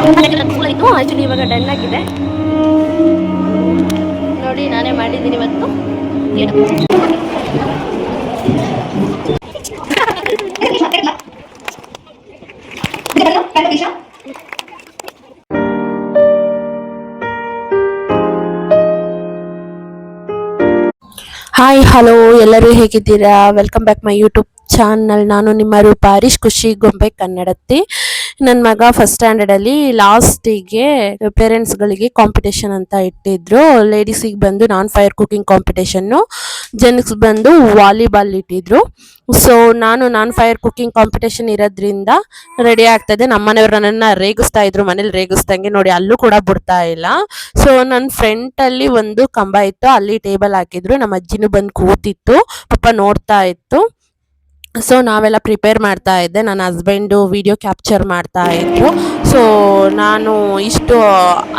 Actually ಇವಾಗ done ಆಗಿದೆ ನೋಡಿ, ನಾನೇ ಮಾಡಿದ್ದೀನಿ ಇವತ್ತು. ಹಾಯ್ ಹಲೋ, ಎಲ್ಲರೂ ಹೇಗಿದ್ದೀರಾ? Welcome back my YouTube channel. ನಾನು ನಿಮ್ಮ ರೂಪ ಹರೀಶ್, ಖುಷಿ ಗೊಂಬೆ ಕನ್ನಡತಿ. ನನ್ನ ಮಗ ಫಸ್ಟ್ ಸ್ಟ್ಯಾಂಡರ್ಡಲ್ಲಿ ಲಾಸ್ಟಿಗೆ ಪೇರೆಂಟ್ಸ್ಗಳಿಗೆ ಕಾಂಪಿಟೇಷನ್ ಅಂತ ಇಟ್ಟಿದ್ರು. ಲೇಡೀಸಿಗೆ ಬಂದು ನಾನ್ ಫೈರ್ ಕುಕಿಂಗ್ ಕಾಂಪಿಟೇಷನ್ನು, ಜೆಂಟ್ಸ್ಗೆ ಬಂದು ವಾಲಿಬಾಲ್ ಇಟ್ಟಿದ್ರು. ಸೊ ನಾನ್ ಫೈರ್ ಕುಕಿಂಗ್ ಕಾಂಪಿಟೇಷನ್ ಇರೋದ್ರಿಂದ ರೆಡಿ ಆಗ್ತಾಯಿದ್ದೆ. ನಮ್ಮ ಮನೆಯವ್ರು ನನ್ನನ್ನು ರೇಗಿಸ್ತಾ ಇದ್ರು, ಮನೇಲಿ ರೇಗಿಸ್ದಂಗೆ ನೋಡಿ ಅಲ್ಲೂ ಕೂಡ ಬಿಡ್ತಾ ಇಲ್ಲ. ಸೊ ನನ್ನ ಫ್ರಂಟಲ್ಲಿ ಒಂದು ಕಂಬ ಇತ್ತು, ಅಲ್ಲಿ ಟೇಬಲ್ ಹಾಕಿದ್ರು. ನಮ್ಮ ಅಜ್ಜಿನೂ ಬಂದು ಕೂತಿತ್ತು, ಪಾಪ ನೋಡ್ತಾ ಇತ್ತು. ಸೊ ನಾವೆಲ್ಲ ಪ್ರಿಪೇರ್ ಮಾಡ್ತಾ ಇದ್ದೆ, ನನ್ನ ಹಸ್ಬೆಂಡು ವಿಡಿಯೋ ಕ್ಯಾಪ್ಚರ್ ಮಾಡ್ತಾ ಇದ್ರು. ಸೊ ನಾನು ಇಷ್ಟು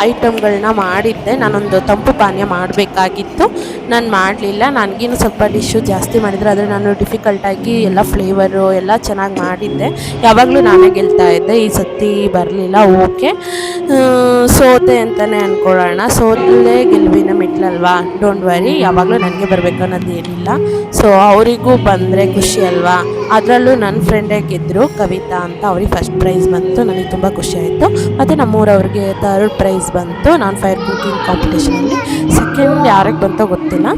ಐಟಮ್ಗಳನ್ನ ಮಾಡಿದ್ದೆ. ನಾನೊಂದು ತಂಪು ಪಾನೀಯ ಮಾಡಬೇಕಾಗಿತ್ತು, ನಾನು ಮಾಡಲಿಲ್ಲ. ನನಗೇನು ಸ್ವಲ್ಪ ಡಿಶ್ಶು ಜಾಸ್ತಿ ಮಾಡಿದ್ರು, ಆದರೆ ನಾನು ಡಿಫಿಕಲ್ಟಾಗಿ ಎಲ್ಲ ಫ್ಲೇವರು ಎಲ್ಲ ಚೆನ್ನಾಗಿ ಮಾಡಿದ್ದೆ. ಯಾವಾಗಲೂ ನಾನೇ ಗೆಲ್ತಾ ಇದ್ದೆ, ಈ ಸತಿ ಬರಲಿಲ್ಲ. ಓಕೆ, ಸೋತೆ ಅಂತಲೇ ಅಂದ್ಕೊಳ್ಳೋಣ. ಸೋತಲೇ ಗೆಲುವಿನ ಮೆಟ್ಲಲ್ವಾ, ಡೋಂಟ್ ವರಿ, ಯಾವಾಗಲೂ ನನಗೆ ಬರಬೇಕು ಅನ್ನೋದು ಏನಿಲ್ಲ. ಸೊ ಅವರಿಗೂ ಬಂದರೆ ಖುಷಿ ಅಲ್ವಾ. ಅದರಲ್ಲೂ ನನ್ನ ಫ್ರೆಂಡೇ ಗೆದ್ದರು, ಕವಿತಾ ಅಂತ. ಅವ್ರಿಗೆ ಫಸ್ಟ್ ಪ್ರೈಸ್ ಬಂತು, ನನಗೆ ತುಂಬ ಖುಷಿ ಆಯಿತು. ಮತ್ತು ನಮ್ಮೂರವ್ರಿಗೆ ಥರ್ಡ್ ಪ್ರೈಸ್ ಬಂತು ನಾನ್ ಫೈರ್ ಕುಕಿಂಗ್ ಕಾಂಪಿಟೇಷನಲ್ಲಿ. ಸೆಕೆಂಡ್ ಯಾರಿಗೆ ಬಂತೋ ಗೊತ್ತಿಲ್ಲ.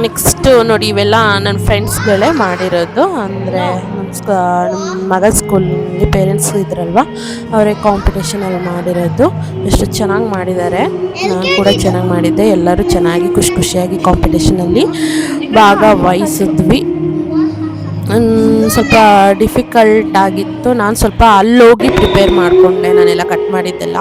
ನೆಕ್ಸ್ಟು ನೋಡಿ, ಇವೆಲ್ಲ ನನ್ನ ಫ್ರೆಂಡ್ಸ್ಗಳೇ ಮಾಡಿರೋದು. ಅಂದರೆ ನಮ್ಮ ಮಗ ಸ್ಕೂಲಲ್ಲಿ ಪೇರೆಂಟ್ಸ್ ಇದ್ರಲ್ವ, ಅವರೇ ಕಾಂಪಿಟೇಷನಲ್ಲಿ ಮಾಡಿರೋದು. ಎಷ್ಟು ಚೆನ್ನಾಗಿ ಮಾಡಿದ್ದಾರೆ, ನಾನು ಕೂಡ ಚೆನ್ನಾಗಿ ಮಾಡಿದ್ದೆ. ಎಲ್ಲರೂ ಚೆನ್ನಾಗಿ ಖುಷಿಯಾಗಿ ಕಾಂಪಿಟೇಷನಲ್ಲಿ ಭಾಗವಹಿಸಿದ್ವಿ. ಸ್ವಲ್ಪ ಡಿಫಿಕಲ್ಟ್ ಆಗಿತ್ತು. ನಾನು ಸ್ವಲ್ಪ ಅಲ್ಲೋಗಿ ಪ್ರಿಪೇರ್ ಮಾಡಿಕೊಂಡೆ, ನಾನೆಲ್ಲ ಕಟ್ ಮಾಡಿದ್ದೆಲ್ಲ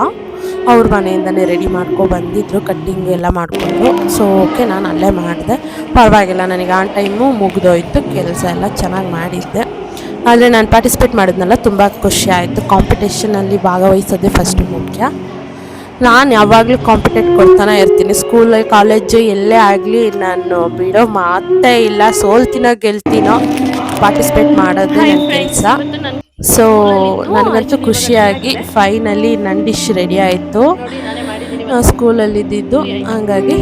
ಅವ್ರ ಮನೆಯಿಂದನೇ ರೆಡಿ ಬಂದಿದ್ದರು, ಕಟ್ಟಿಂಗ್ ಎಲ್ಲ ಮಾಡಿಕೊಂಡು. ಸೊ ಓಕೆ, ನಾನು ಅಲ್ಲೇ ಮಾಡಿದೆ, ಪರವಾಗಿಲ್ಲ. ನನಗೆ ಆನ್ ಟೈಮು ಮುಗಿದೋಯ್ತು, ಕೆಲಸ ಎಲ್ಲ ಚೆನ್ನಾಗಿ ಮಾಡಿದ್ದೆ. ಆದರೆ ನಾನು ಪಾರ್ಟಿಸಿಪೇಟ್ ಮಾಡಿದ್ನಲ್ಲ, ತುಂಬ ಖುಷಿ ಆಯಿತು. ಕಾಂಪಿಟೇಷನಲ್ಲಿ ಭಾಗವಹಿಸೋದೇ ಫಸ್ಟ್ ಮುಖ್ಯ. ನಾನು ಯಾವಾಗಲೂ ಕಾಂಪಿಟೇಟ್ ಕೊಡ್ತಾನೆ ಇರ್ತೀನಿ, ಸ್ಕೂಲ್ ಕಾಲೇಜು ಎಲ್ಲೇ ಆಗಲಿ ನಾನು ಬಿಡೋ ಮಾತೇ ಇಲ್ಲ. ಸೋಲ್ತೀನೋ ಗೆಲ್ತೀನೋ ಪಾರ್ಟಿಸಿಪೇಟ್ ಮಾಡೋದು ನನ್ನ ಕೆಲಸ. ಸೊ ನನಗಂತೂ ಖುಷಿಯಾಗಿ ಫೈನಲಿ ನನ್ನ ಡಿಶ್ ರೆಡಿ ಆಯಿತು, ಸ್ಕೂಲಲ್ಲಿದ್ದಿದ್ದು. ಹಾಗಾಗಿ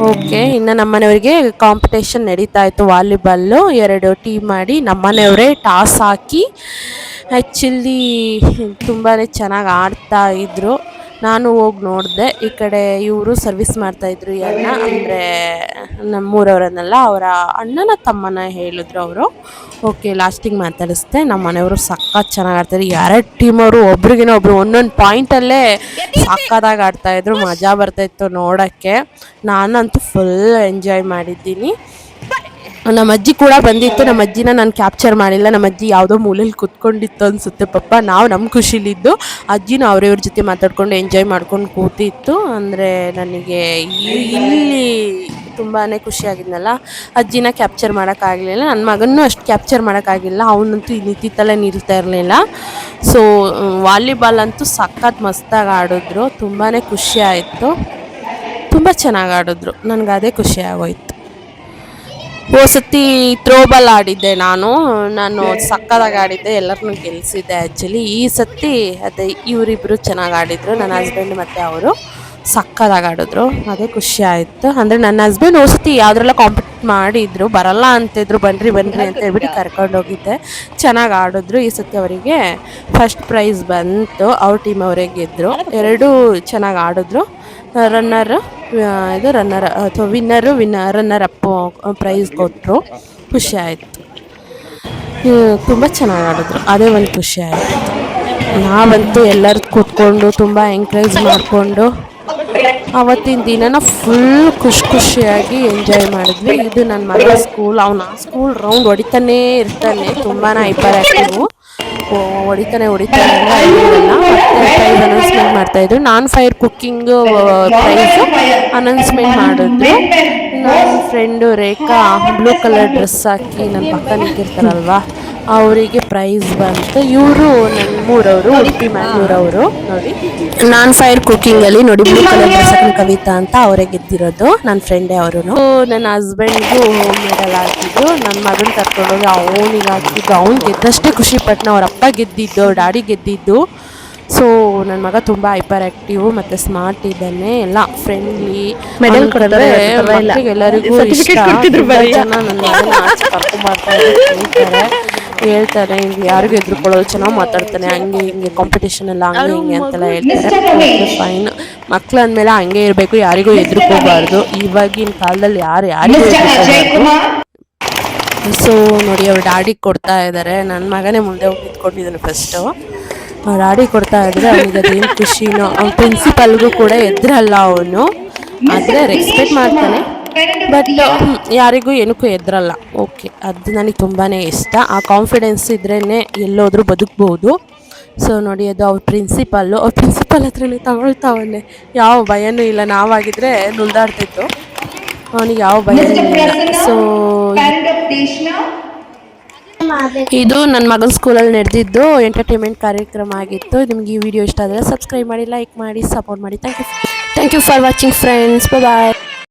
ಓಕೆ, ಇನ್ನು ನಮ್ಮನೆಯವರಿಗೆ ಕಾಂಪಿಟೇಷನ್ ನಡೀತಾ ಇತ್ತು, ವಾಲಿಬಾಲು. 2 ಟೀಮ್ ಮಾಡಿ ನಮ್ಮನೆಯವರೇ ಟಾಸ್ ಹಾಕಿ ಆ್ಯಕ್ಚುಲಿ ತುಂಬಾ ಚೆನ್ನಾಗಿ ಆಡ್ತಾಯಿದ್ರು. ನಾನು ಹೋಗಿ ನೋಡಿದೆ. ಈ ಕಡೆ ಇವರು ಸರ್ವಿಸ್ ಮಾಡ್ತಾಯಿದ್ರು, ಅಣ್ಣ ಅಂದರೆ ನಮ್ಮೂರವರನ್ನೆಲ್ಲ, ಅವರ ಅಣ್ಣನ ತಮ್ಮನ ಹೇಳಿದ್ರು ಅವರು. ಓಕೆ, ಲಾಸ್ಟಿಗೆ ಮಾತಾಡಿಸ್ದೆ. ನಮ್ಮ ಮನೆಯವರು ಸಖತ್ ಚೆನ್ನಾಗಿ ಆಡ್ತಾರೆ. 2 ಟೀಮವರು ಒಬ್ರಿಗಿನ ಒಬ್ರು ಒಂದೊಂದು ಪಾಯಿಂಟಲ್ಲೇ ಸಖತ್ತಾಗಿ ಆಡ್ತಾಯಿದ್ರು, ಮಜಾ ಬರ್ತಾಯಿತ್ತು ನೋಡೋಕ್ಕೆ. ನಾನಂತೂ ಫುಲ್ ಎಂಜಾಯ್ ಮಾಡಿದ್ದೀನಿ. ನಮ್ಮ ಅಜ್ಜಿ ಕೂಡ ಬಂದಿತ್ತು, ನಮ್ಮ ಅಜ್ಜಿನ ನಾನು ಕ್ಯಾಪ್ಚರ್ ಮಾಡಿಲ್ಲ. ನಮ್ಮ ಅಜ್ಜಿ ಯಾವುದೋ ಮೂಲೆಯಲ್ಲಿ ಕುತ್ಕೊಂಡಿತ್ತು ಅನಿಸುತ್ತೆ ಪಾಪ. ನಾವು ನಮ್ಮ ಖುಷಿಲಿದ್ದು, ಅಜ್ಜಿನೂ ಅವ್ರ ಜೊತೆ ಮಾತಾಡ್ಕೊಂಡು ಎಂಜಾಯ್ ಮಾಡ್ಕೊಂಡು ಕೂತಿತ್ತು. ಅಂದರೆ ನನಗೆ ಇಲ್ಲಿ ತುಂಬಾ ಖುಷಿಯಾಗಿದ್ನಲ್ಲ, ಅಜ್ಜಿನ ಕ್ಯಾಪ್ಚರ್ ಮಾಡೋಕ್ಕಾಗಲಿಲ್ಲ. ನನ್ನ ಮಗನೂ ಅಷ್ಟು ಕ್ಯಾಪ್ಚರ್ ಮಾಡೋಕ್ಕಾಗಿಲ್ಲ, ಅವನಂತೂ ನಿಂತಿತ್ತಲ್ಲೇ ನಿಲ್ತಾ ಇರಲಿಲ್ಲ. ಸೊ ವಾಲಿಬಾಲ್ ಅಂತೂ ಸಖತ್ ಮಸ್ತಾಗಿ ಆಡಿದ್ರು, ತುಂಬಾ ಖುಷಿ ಆಯಿತು. ತುಂಬ ಚೆನ್ನಾಗಿ ಆಡಿದ್ರು, ನನಗೆ ಅದೇ ಖುಷಿ ಆಗೋಯ್ತು. ಸತಿ ಥ್ರೋಬಾಲ್ ಆಡಿದ್ದೆ ನಾನು ಸಕ್ಕತ್ತಾಗಿ ಆಡಿದ್ದೆ, ಎಲ್ಲರನ್ನೂ ಗೆಲ್ಲಿಸಿದ್ದೆ ಆ್ಯಕ್ಚುಲಿ. ಈ ಸತಿ ಅದೇ ಇವರಿಬ್ಬರು ಚೆನ್ನಾಗಿ ಆಡಿದರು, ನನ್ನ ಹಸ್ಬೆಂಡ್ ಮತ್ತು ಅವರು ಸಕ್ಕತ್ತಾಗಿ ಆಡಿದ್ರು, ಅದೇ ಖುಷಿ ಆಯಿತು. ಅಂದರೆ ನನ್ನ ಹಸ್ಬೆಂಡ್ ಸತಿ ಯಾವುದ್ರೆಲ್ಲ ಕಾಂಪಿಟ್ ಮಾಡಿದ್ರು, ಬರಲ್ಲ ಅಂತಿದ್ರು, ಬನ್ನಿರಿ ಅಂತ ಹೇಳ್ಬಿಟ್ಟು ಕರ್ಕೊಂಡೋಗಿದ್ದೆ. ಚೆನ್ನಾಗಿ ಆಡಿದ್ರು. ಈ ಸತಿ ಅವರಿಗೆ ಫಸ್ಟ್ ಪ್ರೈಸ್ ಬಂತು, ಅವ್ರ ಟೀಮ್ ಅವರೇ ಗೆದ್ದರು. 2 ಚೆನ್ನಾಗಿ ಆಡಿದ್ರು. ರನ್ನರ್ ಅಥವಾ ರನ್ನರ್ ಅಪ್ ಪ್ರೈಸ್ ಕೊಟ್ಟರು. ಖುಷಿ ಆಯಿತು, ತುಂಬ ಚೆನ್ನಾಗಿ ಆಡಿದ್ರು, ಅದೇ ಒಂದು ಖುಷಿ ಆಯಿತು. ನಾವಂತೂ ಎಲ್ಲರೂ ಕೂತ್ಕೊಂಡು ತುಂಬ ಎಂಕರೇಜ್ ಮಾಡಿಕೊಂಡು ಅವತ್ತಿನ ದಿನನ ಫುಲ್ ಖುಷಿಯಾಗಿ ಎಂಜಾಯ್ ಮಾಡಿದ್ವಿ. ಇದು ನನ್ನ ಮಗ ಸ್ಕೂಲ್, ಅವನು ಸ್ಕೂಲ್ ರೌಂಡ್ ಹೊಡಿತಾನೇ ಇರ್ತಾನೆ, ತುಂಬಾ ಹೈಪರ್ ಆ್ಯಕ್ಟಿವು. ಹೊಡಿತಾನೆ ಇಲ್ಲ. ಮತ್ತು ಪ್ರೈಸ್ ಅನೌನ್ಸ್ಮೆಂಟ್ ಮಾಡ್ತಾಯಿದ್ರು, ನಾನ್ ಫೈರ್ ಕುಕ್ಕಿಂಗು ಪ್ರೈಸು ಅನೌನ್ಸ್ಮೆಂಟ್ ಮಾಡಿದ್ರು. ನನ್ನ ಫ್ರೆಂಡು ರೇಖಾ ಬ್ಲೂ ಕಲರ್ ಡ್ರೆಸ್ ಹಾಕಿ ನನ್ನ ಪಕ್ಕ ನಿಂತಿರ್ತಾರಲ್ವ, ಅವರಿಗೆ ಪ್ರೈಸ್ ಬಂತು. ಇವರು ನಮ್ಮೂರವರು, ಉಡುಪಿ ಮ್ಯಾಂಗ್ಳೂರವರು. ನೋಡಿ, ನಾನ್ ಫೈರ್ ಕುಕ್ಕಿಂಗಲ್ಲಿ ನೋಡಿ ಬ್ಲೂ ಕಲರ್ ಡ್ರೆಸ್ ಹಾಕಿ ಕವಿತಾ ಅಂತ ಅವರೇ ಗೆದ್ದಿರೋದು, ನನ್ನ ಫ್ರೆಂಡೇ ಅವರು. ನನ್ನ ಹಸ್ಬೆಂಡ್ಗೂ ಮೆಡಲ್ ಹಾಕಿದ್ದು, ನನ್ನ ಮಗನ ಕರ್ಕೊಂಡೋಗಿ ಅವನಿಗೆ ಹಾಕಿದ್ದು. ಅವ್ನು ಗೆದ್ದಷ್ಟೇ ಖುಷಿ ಪಟ್ನ, ಅವ್ರ ಅಪ್ಪ ಗೆದ್ದಿದ್ದು, ಡ್ಯಾಡಿ ಗೆದ್ದಿದ್ದು. ಸೊ ನನ್ನ ಮಗ ತುಂಬ ಹೈಪರ್ ಆ್ಯಕ್ಟಿವ್ ಮತ್ತು ಸ್ಮಾರ್ಟ್ ಇದ್ದಾನೆ, ಎಲ್ಲ ಫ್ರೆಂಡ್ಲಿ. ಮೆಡಲ್ ಕೊಡ್ತಾರೆ, ಮಕ್ಕಳಿಗೆಲ್ಲರಿಗೂ ಇಷ್ಟ. ತುಂಬ ಜನ ನನ್ನ ಮಗನ ಆಚೆ ಕರ್ಕೊಂಬರ್ತಾರೆ, ಹೇಳ್ತಾರೆ ಯಾರಿಗೂ ಎದುರುಕೊಳ್ಳೋದು, ಚೆನ್ನಾಗಿ ಮಾತಾಡ್ತಾನೆ, ಹಂಗೆ ಹಿಂಗೆ ಕಾಂಪಿಟೇಷನ್ ಎಲ್ಲ ಹಂಗೆ ಹಿಂಗೆ ಅಂತೆಲ್ಲ ಹೇಳ್ತಾರೆ. ಫೈನ್, ಮಕ್ಳು ಅಂದಮೇಲೆ ಹಂಗೆ ಇರಬೇಕು, ಯಾರಿಗೂ ಎದುರುಕೋಬಾರ್ದು. ಇವಾಗಿನ ಕಾಲದಲ್ಲಿ ಯಾರಿಗೂ ಎದುರುಕೋಬಾರ್ದು. ಸೊ ನೋಡಿ, ಅವ್ರು ಡ್ಯಾಡಿಗೆ ಕೊಡ್ತಾ ಇದ್ದಾರೆ. ನನ್ನ ಮಗನೇ ಮುಂದೆ ಹೋಗಿ ನಿಂತ್ಕೊಂಡಿದ್ದಾನೆ ಫಸ್ಟು. ಅವ್ರು ಡ್ಯಾಡಿ ಕೊಡ್ತಾ ಇದ್ದಾರೆ. ಅವನಿಗೆ ಅದೇನು ಖುಷಿನೋ. ಅವ್ನ ಪ್ರಿನ್ಸಿಪಲ್ಗೂ ಕೂಡ ಎದುರಲ್ಲ ಅವನು, ಆದರೆ ರೆಸ್ಪೆಕ್ಟ್ ಮಾಡ್ತಾನೆ, ಬಟ್ ಯಾರಿಗೂ ಏನಕ್ಕೂ ಎದುರಲ್ಲ. ಓಕೆ, ಅದು ನನಗೆ ತುಂಬಾ ಇಷ್ಟ. ಆ ಕಾನ್ಫಿಡೆನ್ಸ್ ಇದ್ರೇ ಎಲ್ಲೋದ್ರೂ ಬದುಕ್ಬೋದು. ಸೊ ನೋಡಿ, ಅದು ಅವ್ರ ಪ್ರಿನ್ಸಿಪಲ್ಲು ಹತ್ರನೇ ತಗೊಳ್ತಾವನ್ನೇ, ಯಾವ ಭಯನೂ ಇಲ್ಲ. ನಾವಾಗಿದ್ದರೆ ನುಲ್ದಾಡ್ತಿತ್ತು, ಅವನಿಗೆ ಯಾವ ಭಯ ಇಲ್ಲ. ಸೊ ಇದು ನನ್ನ ಮಗನ ಸ್ಕೂಲಲ್ಲಿ ನಡೆದಿದ್ದು ಎಂಟರ್ಟೈನ್ಮೆಂಟ್ ಕಾರ್ಯಕ್ರಮ ಆಗಿತ್ತು. ನಿಮಗೆ ಈ ವಿಡಿಯೋ ಇಷ್ಟ ಆದರೆ ಸಬ್ಸ್ಕ್ರೈಬ್ ಮಾಡಿ, ಲೈಕ್ ಮಾಡಿ, ಸಪೋರ್ಟ್ ಮಾಡಿ. Thank you for watching friends. Bye.